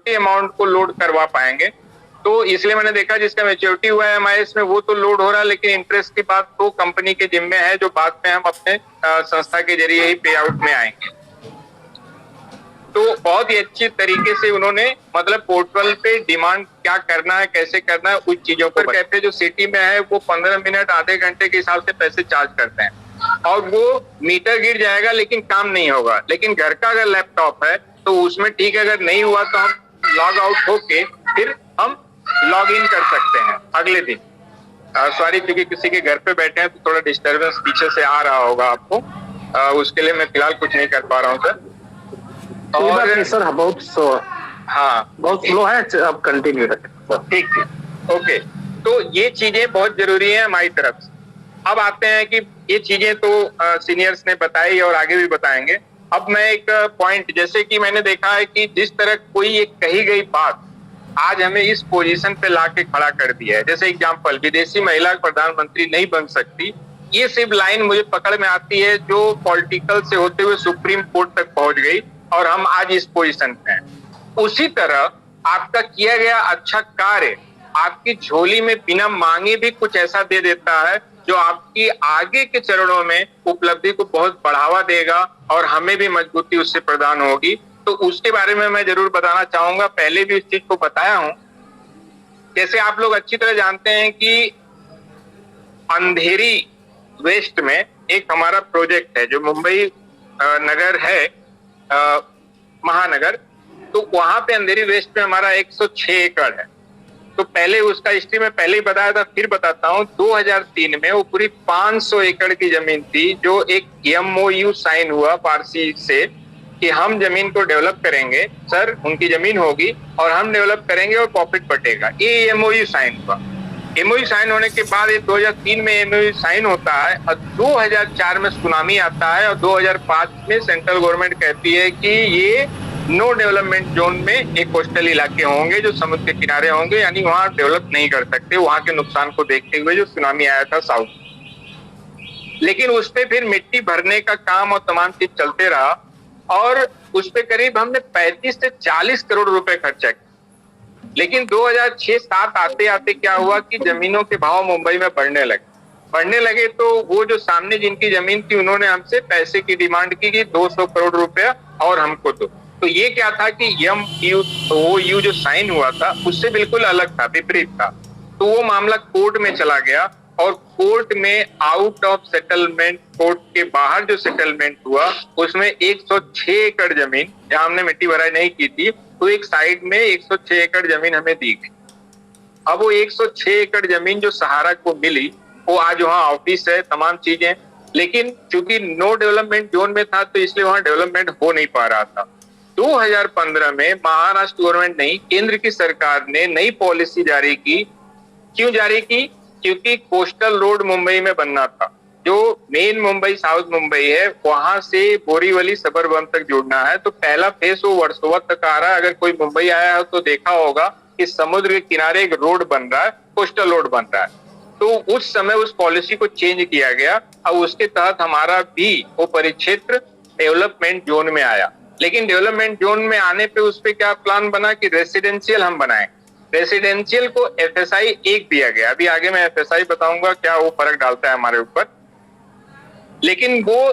Amount को load करवा पाएंगे। तो इसलिए मैंने देखा जिसका मैच्योरिटी हुआ है एमआईएस में वो तो लोड हो रहा है, लेकिन इंटरेस्ट की बात तो कंपनी के जिम्मे है, जो बाद में हम अपने संस्था के जरिए ही पे आउट में आएंगे। तो बहुत ही अच्छी तरीके से उन्होंने मतलब पोर्टल पे डिमांड क्या करना है, कैसे करना है, उस चीजों पर कैफे जो सिटी में है वो 15 मिनट आधे घंटे के हिसाब से पैसे चार्ज करते हैं और वो मीटर गिर जाएगा लेकिन काम नहीं होगा। लेकिन घर का अगर लैपटॉप है तो उसमें ठीक है, अगर नहीं हुआ तो हम लॉग आउट होके फिर हम लॉग इन कर सकते हैं अगले दिन। सॉरी, क्योंकि किसी के घर पे बैठे हैं तो थोड़ा डिस्टर्बेंस पीछे से आ रहा होगा आपको, उसके लिए मैं फिलहाल कुछ नहीं कर पा रहा हूँ सर। और सर बहुत स्लो है, अब कंटिन्यू रखें। ठीक ठीक, ओके। तो ये चीजें बहुत जरूरी है हमारी तरफ से। अब आते हैं कि ये चीजें तो सीनियर्स ने बताई और आगे भी बताएंगे। अब मैं एक पॉइंट, जैसे कि मैंने देखा है कि जिस तरह कोई एक कही गई बात आज हमें इस पोजीशन पे लाके खड़ा कर दिया है, जैसे एग्जांपल विदेशी महिला प्रधानमंत्री नहीं बन सकती, ये सिर्फ लाइन मुझे पकड़ में आती है जो पॉलिटिकल से होते हुए सुप्रीम कोर्ट तक पहुंच गई और हम आज इस पोजीशन पे हैं। उसी तरह आपका किया गया अच्छा कार्य आपकी झोली में बिना मांगे भी कुछ ऐसा दे देता है जो आपकी आगे के चरणों में उपलब्धि को बहुत बढ़ावा देगा और हमें भी मजबूती उससे प्रदान होगी। तो उसके बारे में मैं जरूर बताना चाहूंगा, पहले भी इस चीज को बताया हूं। जैसे आप लोग अच्छी तरह जानते हैं कि अंधेरी वेस्ट में एक हमारा प्रोजेक्ट है जो मुंबई नगर है, महानगर, तो वहां पे अंधेरी वेस्ट में हमारा 106 एकड़ है। तो पहले उसका हिस्ट्री में पहले ही बताया था, फिर बताता हूँ। 2003 में वो पूरी 500 एकड़ की जमीन थी जो एक MOU साइन हुआ पारसी से कि हम जमीन को डेवलप करेंगे, सर उनकी जमीन होगी और हम डेवलप करेंगे और प्रॉफिट बटेगा। ये MOU साइन हुआ। MOU साइन होने के बाद ये 2003 में MOU साइन होता है और 2004 में सुनामी आता है और 2005 में सेंट्रल गवर्नमेंट कहती है कि ये नो डेवलपमेंट जोन में एक कोस्टल इलाके होंगे जो समुद्र के किनारे होंगे, यानी वहां डेवलप नहीं कर सकते, वहां के नुकसान को देखते हुए जो सुनामी आया था साउथ। लेकिन उस पे फिर मिट्टी भरने का काम और तमाम चीज चलते रहा और उस पे करीब हमने 35 से 40 करोड़ रुपए खर्चा किया। लेकिन 2006-07 आते आते क्या हुआ कि जमीनों के भाव मुंबई में बढ़ने लगे तो वो जो सामने जिनकी जमीन थी उन्होंने हमसे पैसे की डिमांड की कि 200 करोड़ रुपया और हमको दो। तो ये क्या था कि MOU जो साइन हुआ था उससे बिल्कुल अलग था, विपरीत था। तो वो मामला कोर्ट में चला गया और कोर्ट में आउट ऑफ सेटलमेंट, कोर्ट के बाहर जो सेटलमेंट हुआ उसमें 106 एकड़ जमीन, जहां हमने मिट्टी भराई नहीं की थी, तो एक साइड में 106 एकड़ जमीन हमें दी गई। अब वो 106 एकड़ जमीन जो सहारा को मिली वो आज वहाँ ऑफिस है, तमाम चीजें, लेकिन चूंकि नो डेवलपमेंट जोन में था तो इसलिए वहां डेवलपमेंट हो नहीं पा रहा था। 2015 में महाराष्ट्र गवर्नमेंट नहीं, केंद्र की सरकार ने नई पॉलिसी जारी की। क्यों जारी की? क्योंकि कोस्टल रोड मुंबई में बनना था, जो मेन मुंबई साउथ मुंबई है वहां से बोरीवली सबरबन तक जुड़ना है। तो पहला फेज वो वर्सोवा तक आ रहा है। अगर कोई मुंबई आया हो तो देखा होगा कि समुद्र के किनारे एक रोड बन रहा है, कोस्टल रोड बन रहा है। तो उस समय उस पॉलिसी को चेंज किया गया और उसके तहत हमारा भी वो परिक्षेत्र डेवलपमेंट जोन में आया। लेकिन डेवलपमेंट जोन में आने पे उस पे क्या प्लान बना कि रेसिडेंशियल हम बनाए। रेसिडेंशियल को FSI 1 दिया गया। अभी आगे मैं FSI बताऊंगा क्या वो फर्क डालता है हमारे ऊपर। लेकिन वो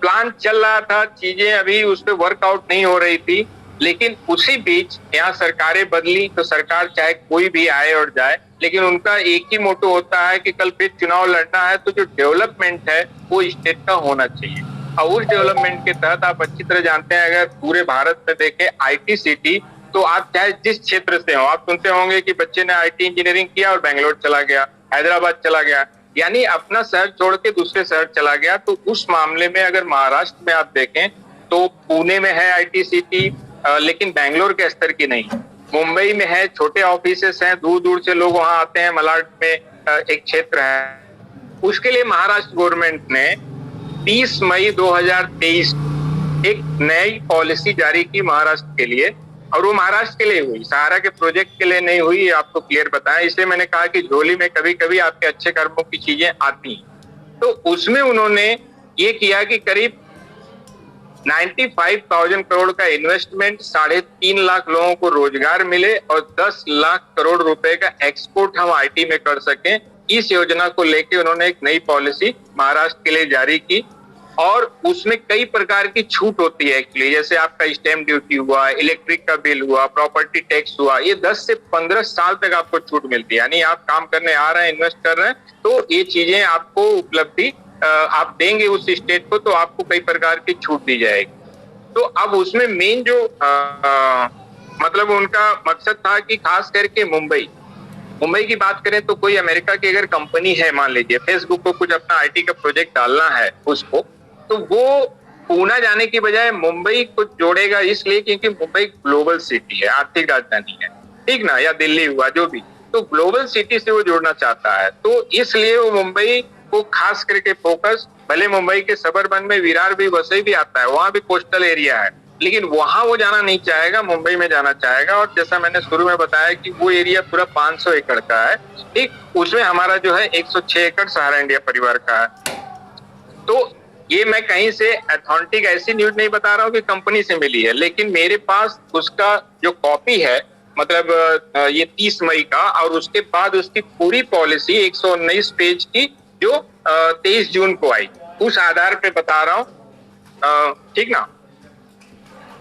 प्लान चल रहा था, चीजें अभी उस पर वर्कआउट नहीं हो रही थी। लेकिन उसी बीच यहाँ सरकारें बदली, तो सरकार चाहे कोई भी आए और जाए, लेकिन उनका एक ही मोटो होता है कि कल फिर चुनाव लड़ना है तो जो डेवलपमेंट है वो स्टेट का होना चाहिए। और उस डेवलपमेंट के तहत आप अच्छी तरह जानते हैं, अगर पूरे भारत में देखें IT सिटी, तो आप चाहे जिस क्षेत्र से हो, आप सुनते होंगे कि बच्चे ने IT इंजीनियरिंग किया और बैंगलोर चला गया, हैदराबाद चला गया, यानी अपना शहर छोड़ के दूसरे शहर चला गया। तो उस मामले में अगर महाराष्ट्र में आप देखें तो पुणे में है IT सिटी, लेकिन बैंगलोर के स्तर की नहीं। मुंबई में है, छोटे ऑफिसेस हैं, दूर दूर से लोग वहां आते हैं। मलाड में एक क्षेत्र है, उसके लिए महाराष्ट्र गवर्नमेंट ने 30 मई 2023 एक नई पॉलिसी जारी की महाराष्ट्र के लिए, और वो महाराष्ट्र के लिए हुई, सहारा के प्रोजेक्ट के लिए नहीं हुई। आपको क्लियर बताया, इसलिए मैंने कहा कि झोली में कभी कभी आपके अच्छे कर्मों की चीजें आती हैं। तो उसमें उन्होंने ये किया कि करीब 95,000 करोड़ का इन्वेस्टमेंट, 3.5 लाख लोगों को रोजगार मिले और 10 लाख करोड़ रुपए का एक्सपोर्ट हम आईटी में कर सकें। इस योजना को लेके उन्होंने एक नई पॉलिसी महाराष्ट्र के लिए जारी की और उसमें कई प्रकार की छूट होती है एक्चुअली, जैसे आपका स्टैम्प ड्यूटी हुआ, इलेक्ट्रिक का बिल हुआ, प्रॉपर्टी टैक्स हुआ, ये 10 से 15 साल तक आपको छूट मिलती है। यानी आप काम करने आ रहे हैं, इन्वेस्ट कर रहे हैं, तो ये चीजें आपको उपलब्धि आप देंगे उस स्टेट को, तो आपको कई प्रकार की छूट दी जाएगी। तो अब उसमें मेन जो मतलब उनका मकसद था कि खास करके मुंबई की बात करें तो कोई अमेरिका की अगर कंपनी है, मान लीजिए फेसबुक को कुछ अपना आईटी का प्रोजेक्ट डालना है उसको, तो वो पूना जाने की बजाय मुंबई को जोड़ेगा, इसलिए क्योंकि मुंबई ग्लोबल सिटी है, आर्थिक राजधानी है, ठीक ना, या दिल्ली हुआ जो भी, तो ग्लोबल सिटी से वो जोड़ना चाहता है। तो इसलिए वो मुंबई को खास करके फोकस, भले मुंबई के सबर्बन में विरार भी, वसई भी आता है, वहां भी कोस्टल एरिया है, लेकिन वहां वो जाना नहीं चाहेगा, मुंबई में जाना चाहेगा। और जैसा मैंने शुरू में बताया कि वो एरिया पूरा 500 एकड़ का है, ठीक, उसमें हमारा जो है 106 एकड़ सहारा इंडिया परिवार का है। तो ये मैं कहीं से अथॉन्टिक ऐसी न्यूज नहीं बता रहा हूँ कि कंपनी से मिली है, लेकिन मेरे पास उसका जो कॉपी है, मतलब ये 30 मई का, और उसके बाद उसकी पूरी पॉलिसी 119 पेज की जो 23 जून को आई, उस आधार पे बता रहा हूँ, ठीक ना।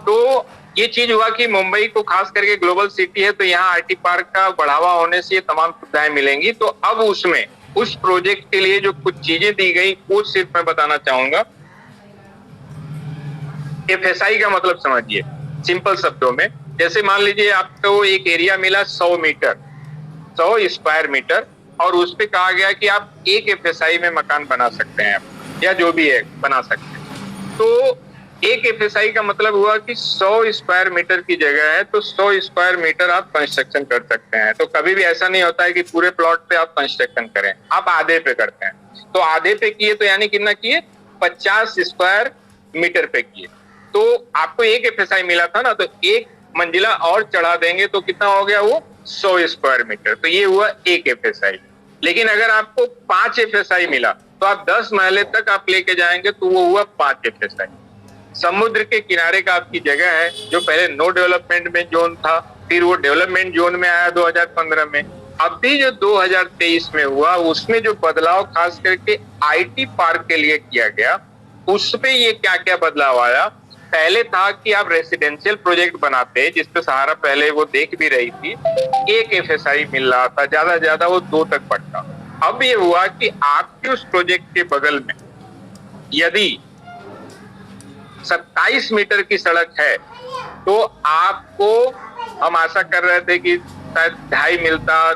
तो ये चीज हुआ कि मुंबई को खास करके ग्लोबल सिटी है, तो यहाँ आईटी पार्क का बढ़ावा होने से ये तमाम सुविधाएं मिलेंगी। तो अब उसमें उस प्रोजेक्ट के लिए जो कुछ चीजें दी गई वो सिर्फ मैं बताना चाहूंगा। एफएसआई का मतलब समझिए सिंपल शब्दों में, जैसे मान लीजिए आपको एक एरिया मिला 100 मीटर, 100 स्क्वायर मीटर, और उस पे कहा गया कि आप एक एफएसआई में मकान बना सकते हैं या जो भी है बना सकते हैं। तो एक एफएसआई का मतलब हुआ कि 100 स्क्वायर मीटर की जगह है तो 100 स्क्वायर मीटर आप कंस्ट्रक्शन कर सकते हैं। तो कभी भी ऐसा नहीं होता है कि पूरे प्लॉट पे आप कंस्ट्रक्शन करें, आप आधे पे करते हैं। तो आधे पे किए तो यानी कितना किए, 50 स्क्वायर मीटर पे किए। तो आपको एक एफएसआई मिला था ना, तो एक मंजिला और चढ़ा देंगे तो कितना हो गया वो 100 स्क्वायर मीटर, तो ये हुआ एक एफएसआई। लेकिन अगर आपको 5 एफएसआई मिला तो आप 10 महले तक आप लेके जाएंगे तो वो हुआ 5 एफएसआई। समुद्र के किनारे का आपकी जगह है, जो पहले नो डेवलपमेंट में जोन था, फिर वो डेवलपमेंट जोन में आया 2015 में। अभी जो 2023 में हुआ उसमें जो बदलाव खास करके आईटी पार्क के लिए किया गया, उसपे ये क्या क्या बदलाव आया। पहले था कि आप रेसिडेंशियल प्रोजेक्ट बनाते, जिसपे सहारा पहले वो देख भी रही थी, एक एफएसआई मिल रहा था, ज्यादा से ज्यादा वो 2 तक बढ़ता। अब ये हुआ कि आपके उस प्रोजेक्ट के बगल में यदि 27 मीटर की सड़क है तो आपको, हम आशा कर रहे थे कि शायद 2.5 मिलता,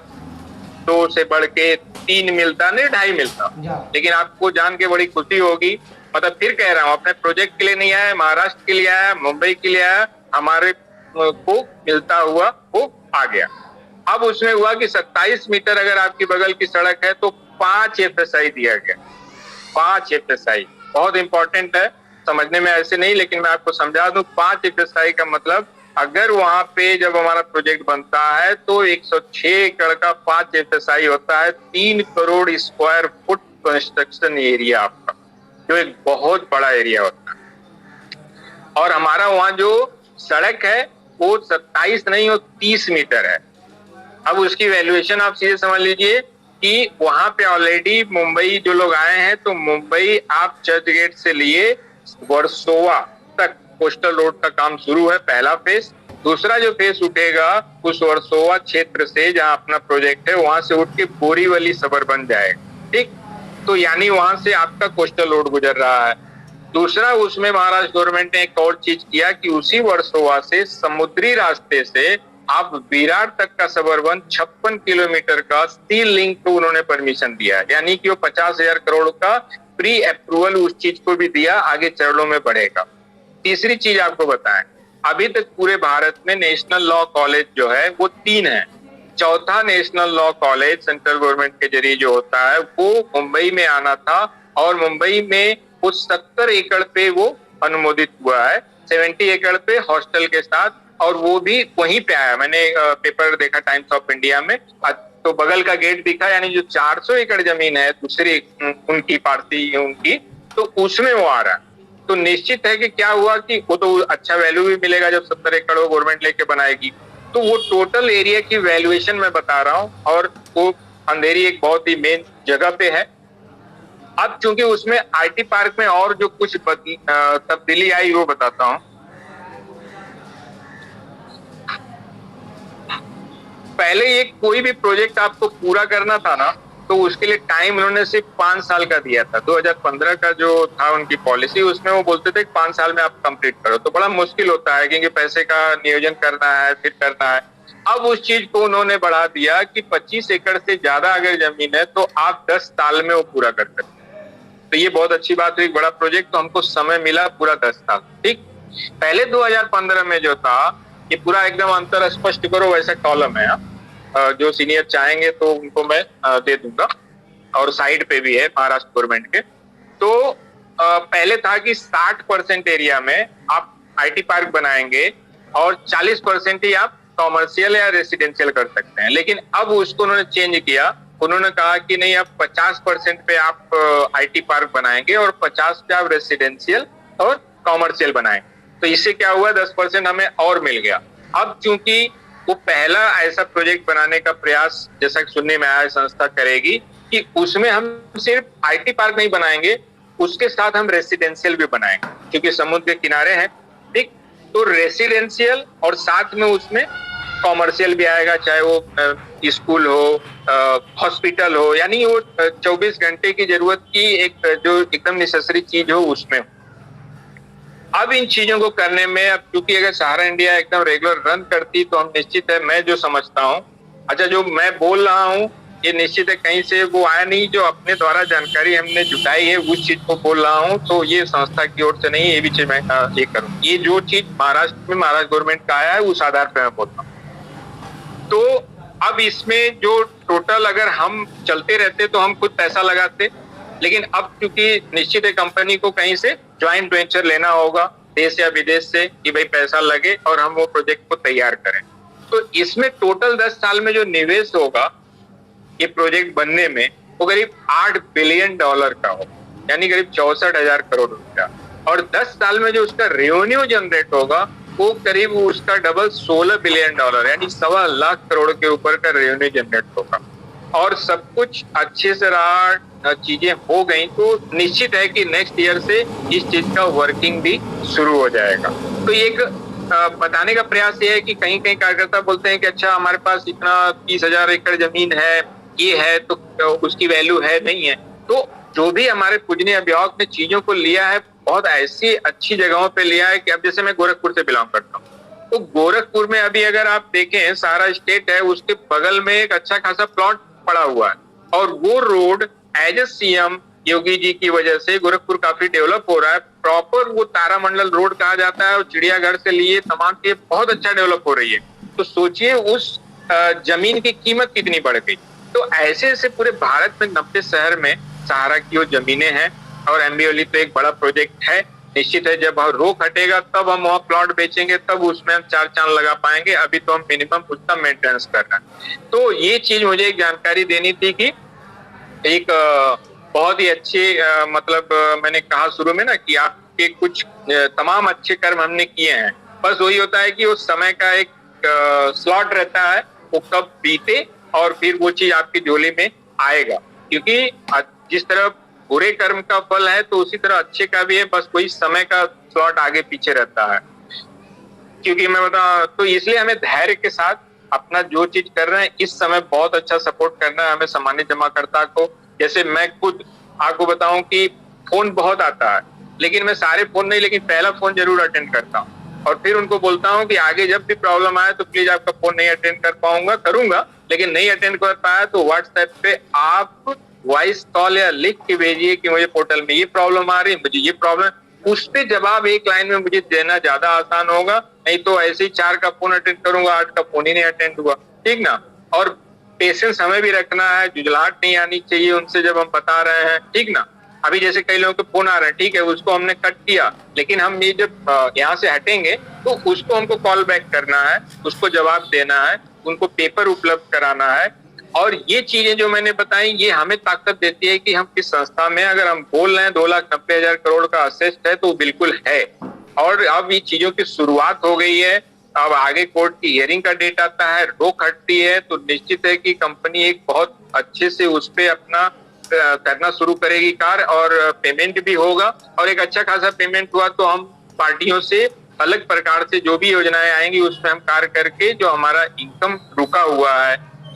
2 से बढ़ के 3 मिलता, नहीं 2.5 मिलता, लेकिन आपको जान के बड़ी खुशी होगी। मतलब फिर कह रहा हूँ, अपने प्रोजेक्ट के लिए नहीं आया, महाराष्ट्र के लिए आया, मुंबई के लिए आया, हमारे को मिलता हुआ वो आ गया। अब उसमें हुआ कि 27 मीटर अगर आपकी बगल की सड़क है तो 5 एफएसआई दिया गया। 5 एफएसआई बहुत इंपॉर्टेंट है, समझने में ऐसे नहीं, लेकिन मैं आपको समझा दूं। 5 एफएसआई का मतलब, अगर वहां पे जब हमारा प्रोजेक्ट बनता है तो 106 एकड़ का 5 एफएसआई होता है 3 crore square foot construction area आपका, जो एक बहुत बड़ा एरिया होता है। और हमारा वहां जो सड़क है वो 27 नहीं, वो 30 मीटर है। अब उसकी वैल्यूएशन आप सीधे समझ लीजिए कि वहां पे ऑलरेडी मुंबई जो लोग आए हैं, तो मुंबई आप चर्च गेट से लिए वर्सोवा तक कोस्टल रोड का काम शुरू है, पहला फेज। दूसरा जो फेज उठेगा उस वर्सोवा क्षेत्र से, जहां अपना प्रोजेक्ट है, वहां से उठ के बोरीवली सबर्बन जाएगा, ठीक। तो यानी वहां से आपका कोस्टल रोड गुजर रहा है। दूसरा, उसमें महाराष्ट्र गवर्नमेंट ने एक और चीज किया कि उसी वर्सोवा से समुद्री रास्ते से आप विरार तक का सबर्बन 56 किलोमीटर का स्टील लिंक को उन्होंने परमिशन दिया, यानी कि वो 50,000 करोड़ का प्री अप्रूवल उस चीज को भी दिया, आगे चरणों में बढ़ेगा। तीसरी चीज आपको बताएं, अभी तक पूरे भारत में नेशनल लॉ कॉलेज जो है वो 3 है। चौथा national law college central government के जरिए जो होता है वो मुंबई में आना था, और मुंबई में उस 70 एकड़ पे वो अनुमोदित हुआ है, 70 एकड़ पे हॉस्टल के साथ, और वो भी वहीं पे आया। मैंने पेपर देखा टाइम्स ऑफ इंडिया में, तो बगल का गेट दिखा, यानी जो 400 एकड़ जमीन है दूसरी उनकी पार्टी उनकी, तो उसमें वो आ रहा है। तो निश्चित है कि क्या हुआ कि वो तो अच्छा वैल्यू भी मिलेगा जब 70 एकड़ वो गवर्नमेंट लेके बनाएगी। तो वो टोटल एरिया की वैल्यूएशन मैं बता रहा हूँ, और वो अंधेरी एक बहुत ही मेन जगह पे है। अब चूंकि उसमें आईटी पार्क में और जो कुछ तब्दीली आई वो बताता हूँ। पहले ये कोई भी प्रोजेक्ट आपको पूरा करना था ना, तो उसके लिए टाइम उन्होंने सिर्फ 5 साल का दिया था। 2015 का जो था उनकी पॉलिसी, उसमें वो बोलते थे कि 5 साल में आप कंप्लीट करो। तो बड़ा मुश्किल होता है क्योंकि पैसे का नियोजन करना है, फिर करना है। अब उस चीज को उन्होंने बढ़ा दिया कि 25 एकड़ से ज्यादा अगर जमीन है तो आप 10 साल में वो पूरा कर सकते हैं। तो ये बहुत अच्छी बात हुई, बड़ा प्रोजेक्ट, तो हमको समय मिला पूरा 10 साल। ठीक, पहले 2015 में जो था, ये पूरा एकदम अंतर स्पष्ट करो वैसा कॉलम है। जो सीनियर चाहेंगे तो उनको मैं दे दूंगा, और साइड पे भी है महाराष्ट्र गवर्नमेंट के। तो पहले था कि 60% एरिया में आप आईटी पार्क बनाएंगे और 40% ही आप कॉमर्शियल या रेसिडेंशियल कर सकते हैं। लेकिन अब उसको उन्होंने चेंज किया, उन्होंने कहा कि नहीं, अब 50% पे आप आईटी पार्क बनाएंगे और 50 पे आप रेसिडेंशियल और कॉमर्शियल बनाएंगे। तो इससे क्या हुआ, 10% हमें और मिल गया। अब चूंकि वो पहला ऐसा प्रोजेक्ट बनाने का प्रयास, जैसा कि सुनने में आया, संस्था करेगी कि उसमें हम सिर्फ आईटी पार्क नहीं बनाएंगे, उसके साथ हम रेसिडेंशियल भी बनाएंगे, क्योंकि समुद्र के किनारे हैं। ठीक, तो रेसिडेंशियल और साथ में उसमें कॉमर्शियल भी आएगा, चाहे वो स्कूल हो, हॉस्पिटल हो, यानी वो 24 घंटे की जरूरत की एक जो एकदम नेसेसरी चीज हो उसमें। अब इन चीजों को करने में, अब क्योंकि अगर सहारा इंडिया एकदम रेगुलर रन करती तो हम निश्चित है, मैं जो समझता हूँ, अच्छा जो मैं बोल रहा हूँ ये निश्चित है कहीं से वो आया नहीं, जो अपने द्वारा जानकारी हमने जुटाई है उस चीज को बोल रहा हूँ। तो ये संस्था की ओर से नहीं, ये भी चीज मैं ये करूँ, ये जो चीज महाराष्ट्र में महाराष्ट्र गवर्नमेंट का आया है उस आधार पर मैं बोलता हूँ। तो अब इसमें जो टोटल अगर हम चलते रहते तो हम खुद पैसा लगाते, लेकिन अब क्योंकि निश्चित है कंपनी को कहीं से ज्वाइंट वेंचर लेना होगा, देश या विदेश से, कि भाई पैसा लगे और हम वो प्रोजेक्ट को तैयार करें। तो इसमें टोटल 10 साल में जो निवेश होगा ये प्रोजेक्ट बनने में, वो करीब $8 बिलियन का होगा, यानी करीब 64,000 करोड़ रुपया। और 10 साल में जो उसका रेवेन्यू जनरेट होगा वो करीब उसका डबल $16 बिलियन, यानी 1.25 लाख करोड़ के ऊपर का रेवेन्यू जनरेट होगा। और सब कुछ अच्छे से रहा, चीजें हो गई, तो निश्चित है कि नेक्स्ट ईयर से इस चीज का वर्किंग भी शुरू हो जाएगा। तो एक बताने का प्रयास ये है कि कहीं कहीं कार्यकर्ता बोलते हैं कि अच्छा हमारे पास इतना 30,000 एकड़ जमीन है, ये है, तो उसकी वैल्यू है नहीं है। तो जो भी हमारे पूजनीय अभिभावक ने चीजों को लिया है, बहुत ऐसी अच्छी जगहों पे लिया है कि अब जैसे मैं गोरखपुर से बिलोंग करता हूँ, तो गोरखपुर में अभी अगर आप देखें, सारा स्टेट है, उसके बगल में एक अच्छा खासा प्लॉट पड़ा हुआ है, और वो road as a CM Yogi ji की वजह से गोरखपुर काफी डेवलप हो रहा है। प्रॉपर वो तारामंडल रोड कहा जाता है, और चिड़ियाघर से लिए तमाम चीजें बहुत अच्छा डेवलप हो रही है। तो सोचिए उस जमीन की कीमत कितनी बढ़ गई। तो ऐसे ऐसे पूरे भारत में 90 शहर में सहारा की वो जमीनें हैं, और एमबीओली तो एक बड़ा प्रोजेक्ट है। निश्चित है जब रोक हटेगा तब हम वहाँ प्लॉट बेचेंगे, तब उसमें हम 4 चांद लगा पाएंगे। अभी तो हम मिनिमम उसका मेंटेनेंस कर रहे हैं। तो ये चीज मुझे एक जानकारी देनी थी कि एक बहुत ही अच्छी मतलब मैंने कहा शुरू में ना कि आपके कुछ तमाम अच्छे कर्म हमने किए हैं, बस वही होता है कि उस समय का एक स्लॉट रहता है, वो कब बीते और फिर वो चीज आपकी झोली में आएगा। क्योंकि जिस तरह बुरे कर्म का फल है तो उसी तरह अच्छे का भी है, बस वही समय का स्लॉट आगे पीछे रहता है। क्योंकि मैं बता, तो इसलिए हमें धैर्य के साथ अपना जो चीज कर रहे हैं इस समय बहुत अच्छा सपोर्ट करना है हमें सामान्य जमाकर्ता को। जैसे मैं खुद आपको बताऊं कि फोन बहुत आता है, लेकिन मैं सारे फोन नहीं, लेकिन पहला फोन जरूर अटेंड करता हूँ, और फिर उनको बोलता हूँ कि आगे जब भी प्रॉब्लम आए तो प्लीज आपका फोन नहीं अटेंड कर पाऊंगा, करूंगा, लेकिन नहीं अटेंड कर पाया तो व्हाट्सएप पे आप वॉइस कॉल या लिख के भेजिए कि मुझे पोर्टल में ये प्रॉब्लम आ रही है, मुझे ये प्रॉब्लम, उस पे जवाब एक लाइन में मुझे देना ज्यादा आसान होगा। नहीं तो ऐसे ही 4 का फोन अटेंड करूंगा, 8 का फोन ही नहीं अटेंड हुआ, ठीक ना। और पेशेंस हमें भी रखना है, जुझलाहट नहीं आनी चाहिए उनसे जब हम बता रहे हैं, ठीक ना। अभी जैसे कई लोगों के फोन आ रहे हैं, ठीक है, उसको हमने कट किया, लेकिन हम ये जब यहाँ से हटेंगे तो उसको हमको कॉल बैक करना है, उसको जवाब देना है, उनको पेपर उपलब्ध कराना है, और ये चीजें जो मैंने बताई ये हमें ताकत देती है कि हम किस संस्था में, अगर हम बोल रहे हैं 2,90,000 करोड़ का असेस्ट है तो बिल्कुल है। और अब ये चीजों की शुरुआत हो गई है। अब आगे कोर्ट की हियरिंग का डेट आता है, रोक हटती है, तो निश्चित है कि कंपनी एक बहुत अच्छे से उस पे अपना करना शुरू करेगी कार्य, और पेमेंट भी होगा। और एक अच्छा खासा पेमेंट हुआ तो हम पार्टियों से अलग प्रकार से जो भी योजनाएं आएंगी उसमें हम कार्य करके जो हमारा इनकम रुका हुआ है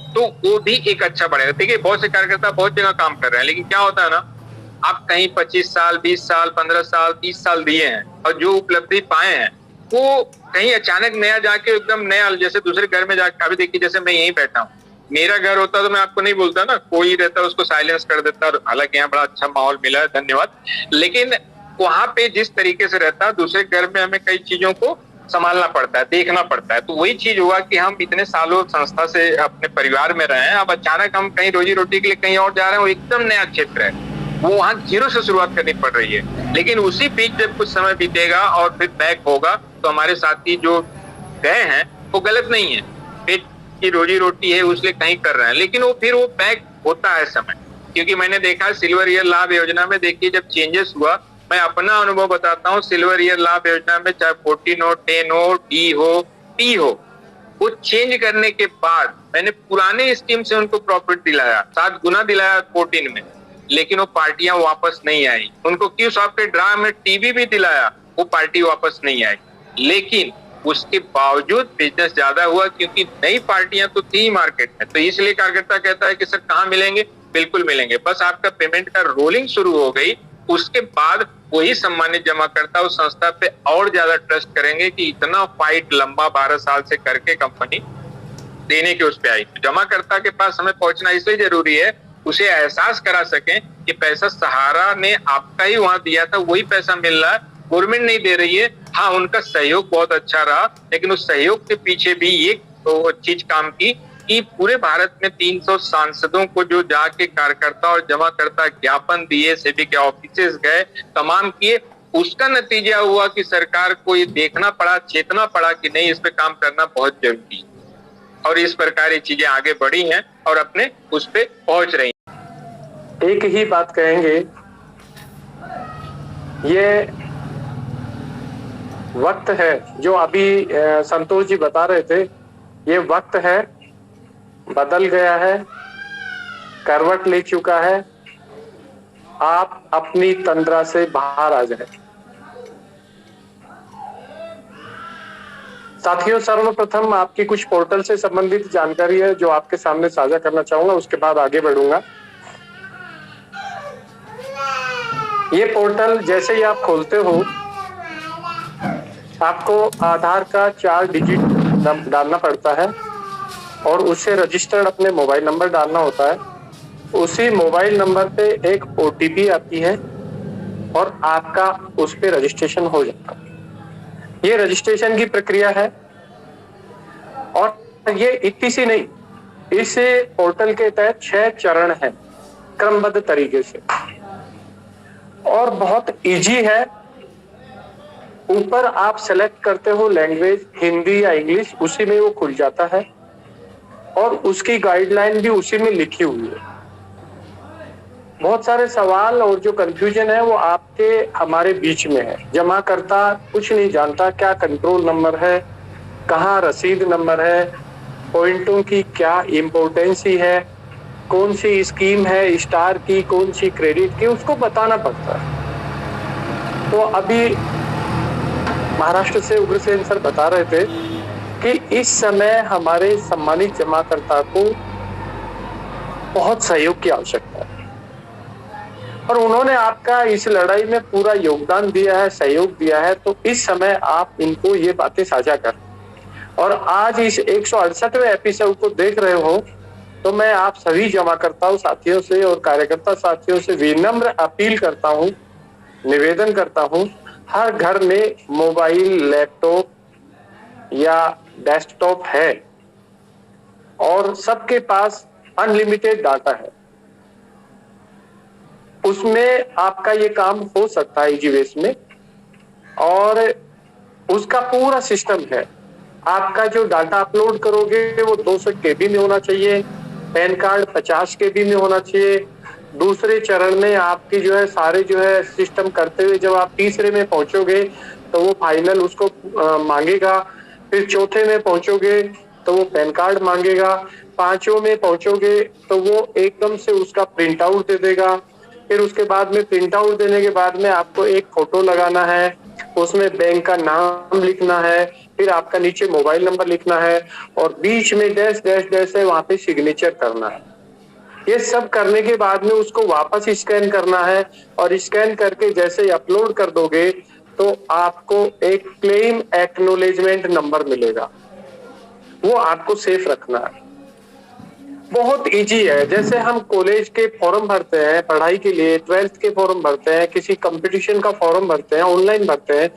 तो वो भी एक अच्छा बढ़ेगा। देखिए बहुत से कार्यकर्ता बहुत जगह काम कर रहे हैं, लेकिन क्या होता है ना, आप कहीं 25 साल 20 साल 15 साल 30 साल दिए हैं और जो उपलब्धि पाए हैं वो कहीं अचानक नया जाके एकदम नया, जैसे दूसरे घर में जाके, अभी देखिए जैसे मैं यहीं बैठा हूँ, मेरा घर होता तो मैं आपको नहीं बोलता ना, कोई रहता उसको साइलेंस कर देता, हालांकि यहाँ बड़ा अच्छा माहौल मिला है, धन्यवाद। लेकिन वहां पे जिस तरीके से रहता, दूसरे घर में हमें कई चीजों को संभालना पड़ता है, देखना पड़ता है। तो वही चीज हुआ कि हम इतने सालों संस्था से अपने परिवार में रहे हैं, अब अचानक हम कहीं रोजी रोटी के लिए कहीं और जा रहे हैं, वो एकदम नया क्षेत्र है, वो वहां जीरो से शुरुआत करनी पड़ रही है। लेकिन उसी बीच जब कुछ समय बीतेगा और फिर बैक होगा तो हमारे साथी जो गए हैं वो गलत नहीं है, पेट की रोजी रोटी है उसलिए कहीं कर रहे हैं, लेकिन वो फिर वो बैक होता है समय। क्योंकि मैंने देखा सिल्वर ईयर लाभ योजना में, देखिए जब चेंजेस हुआ, मैं अपना अनुभव बताता हूँ, सिल्वर ईयर लाभ योजना में चाहे 14 हो 10 हो डी हो पी हो, वो चेंज करने के बाद मैंने पुराने स्कीम से उनको प्रॉफिट दिलाया, 7 गुना दिलाया 14 में, लेकिन वो पार्टियां वापस नहीं आई। उनको क्यों सॉफ्टवेयर ड्रा में टीवी भी दिलाया, वो पार्टी वापस नहीं आई, लेकिन उसके बावजूद बिजनेस ज्यादा हुआ क्योंकि नई पार्टियां तो थी मार्केट में। तो इसलिए कार्यकर्ता कहता है कि सर कहाँ मिलेंगे, बिल्कुल मिलेंगे, बस आपका पेमेंट का रोलिंग शुरू हो गई, उसके बाद वही सम्मानित जमा करता उस संस्था पे और ज्यादा ट्रस्ट करेंगे कि इतना फाइट लंबा 12 साल से करके कंपनी देने के उस पे आई। जमा करता के पास हमें पहुंचना इसलिए जरूरी है, उसे एहसास करा सकें कि पैसा सहारा ने आपका ही वहां दिया था, वही पैसा मिल रहा है, गवर्नमेंट नहीं दे रही है। हाँ, उनका सहयोग बहुत अच्छा रहा, लेकिन उस सहयोग के पीछे भी एक चीज काम की कि पूरे भारत में 300 सांसदों को जो जाके कार्यकर्ता और जमाकर्ता ज्ञापन दिए, सेबी के ऑफिसेस गए, तमाम किए, उसका नतीजा हुआ कि सरकार को ये देखना पड़ा, चेतना पड़ा कि नहीं, इस पे काम करना बहुत जरूरी है। और इस प्रकार ये चीजें आगे बढ़ी हैं और अपने उस पे पहुंच रही हैं। एक ही बात कहेंगे, ये वक्त है जो अभी संतोष जी बता रहे थे, ये वक्त है, बदल गया है, करवट ले चुका है, आप अपनी तंद्रा से बाहर आ जाए। साथियों, सर्वप्रथम आपकी कुछ पोर्टल से संबंधित जानकारी है जो आपके सामने साझा करना चाहूंगा, उसके बाद आगे बढ़ूंगा। ये पोर्टल जैसे ही आप खोलते हो, आपको आधार का 4 डिजिट डालना पड़ता है और उससे रजिस्टर्ड अपने मोबाइल नंबर डालना होता है। उसी मोबाइल नंबर पे एक ओटीपी आती है और आपका उस पे रजिस्ट्रेशन हो जाता है। ये रजिस्ट्रेशन की प्रक्रिया है और ये इतनी सी नहीं, इस पोर्टल के तहत 6 चरण हैं क्रमबद्ध तरीके से और बहुत इजी है। ऊपर आप सेलेक्ट करते हो लैंग्वेज, हिंदी या इंग्लिश, उसी में वो खुल जाता है और उसकी गाइडलाइन भी उसी में लिखी हुई है। बहुत सारे सवाल और जो कंफ्यूजन है वो आपके हमारे बीच में है। जमा करता कुछ नहीं जानता, क्या कंट्रोल नंबर है, कहाँ रसीद नंबर है, पॉइंटों की क्या इम्पोर्टेंसी है, कौन सी स्कीम है स्टार की, कौन सी क्रेडिट की, उसको बताना पड़ता है। तो अभी महाराष्ट्र से उग्रसेन सर बता रहे थे कि इस समय हमारे सम्मानित जमाकर्ता को बहुत सहयोग की आवश्यकता है और उन्होंने आपका इस लड़ाई में पूरा योगदान दिया है, सहयोग दिया है। तो इस समय आप इनको ये बातें साझा करें। और आज इस 168वें एपिसोड को देख रहे हो तो मैं आप सभी जमाकर्ताओं साथियों से और कार्यकर्ता साथियों से विनम्र अपील करता हूँ, निवेदन करता हूँ, हर घर में मोबाइल, लैपटॉप या डेस्कटॉप है और सबके पास अनलिमिटेड डाटा है। उसमें आपका ये काम हो सकता है इजी वेस में और उसका पूरा सिस्टम है। आपका जो डाटा अपलोड करोगे वो 200 KB में होना चाहिए, पैन कार्ड 50 KB में होना चाहिए। दूसरे चरण में आपकी जो है सारे जो है सिस्टम करते हुए जब आप तीसरे में पहुंचोगे तो वो फाइनल उसको मांगेगा। फिर चौथे में पहुंचोगे तो वो पैन कार्ड मांगेगा। पांचों में पहुंचोगे तो वो एकदम से उसका प्रिंट आउट दे देगा। फिर उसके बाद में प्रिंट आउट देने के बाद में आपको एक फोटो लगाना है, उसमें बैंक का नाम लिखना है, फिर आपका नीचे मोबाइल नंबर लिखना है और बीच में डैश डैश डैश है, वहां पे सिग्नेचर करना है। ये सब करने के बाद में उसको वापस स्कैन करना है और स्कैन करके जैसे अपलोड कर दोगे तो आपको एक क्लेम एक्नॉलेजमेंट नंबर मिलेगा, वो आपको सेफ रखना है। बहुत इजी है। जैसे हम कॉलेज के फॉर्म भरते हैं पढ़ाई के लिए, 12th के फॉर्म भरते हैं, किसी कंपटीशन का फॉर्म भरते हैं, ऑनलाइन भरते हैं,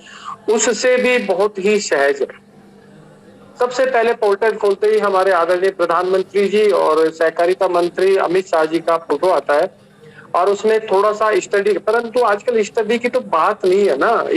उससे भी बहुत ही सहज है। सबसे पहले पोर्टल खोलते ही हमारे आदरणीय प्रधानमंत्री जी और सहकारिता मंत्री अमित शाह जी का फोटो आता है और उसमें थोड़ा सा स्टडी, परंतु आजकल स्टडी की तो बात नहीं है ना।